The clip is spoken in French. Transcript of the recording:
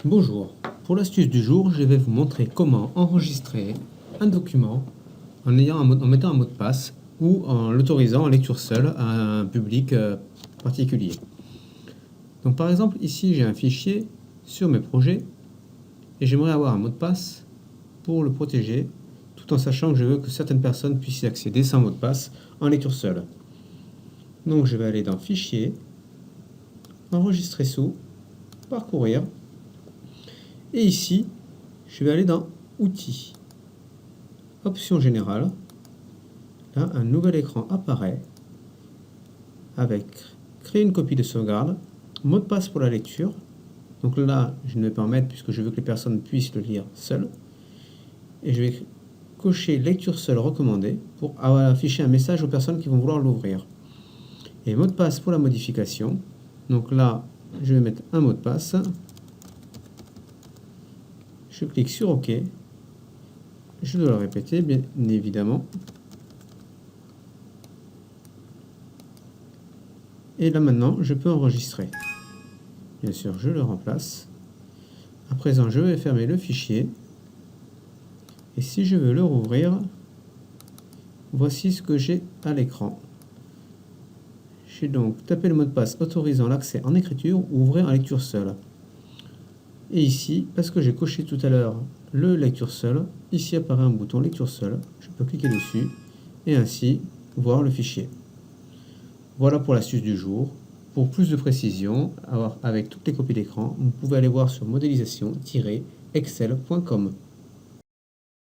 Bonjour, pour l'astuce du jour, je vais vous montrer comment enregistrer un document en mettant un mot de passe ou en l'autorisant en lecture seule à un public particulier. Donc par exemple, ici j'ai un fichier sur mes projets et j'aimerais avoir un mot de passe pour le protéger tout en sachant que je veux que certaines personnes puissent y accéder sans mot de passe en lecture seule. Donc je vais aller dans Fichier, Enregistrer sous, Parcourir. Et ici, je vais aller dans Outils, Options générales. Là, un nouvel écran apparaît avec Créer une copie de sauvegarde, mot de passe pour la lecture. Donc là, je ne vais pas en mettre puisque je veux que les personnes puissent le lire seules. Et je vais cocher Lecture seule recommandée pour afficher un message aux personnes qui vont vouloir l'ouvrir. Et mot de passe pour la modification. Donc là, je vais mettre un mot de passe. Je clique sur OK. Je dois le répéter, bien évidemment. Et là maintenant, je peux enregistrer. Bien sûr, je le remplace. À présent, je vais fermer le fichier. Et si je veux le rouvrir, voici ce que j'ai à l'écran. J'ai donc tapé le mot de passe autorisant l'accès en écriture ou ouvrir en lecture seule. Et ici, parce que j'ai coché tout à l'heure le lecture seule, ici apparaît un bouton lecture seule. Je peux cliquer dessus et ainsi voir le fichier. Voilà pour l'astuce du jour. Pour plus de précision, avec toutes les copies d'écran, vous pouvez aller voir sur modélisation-excel.com.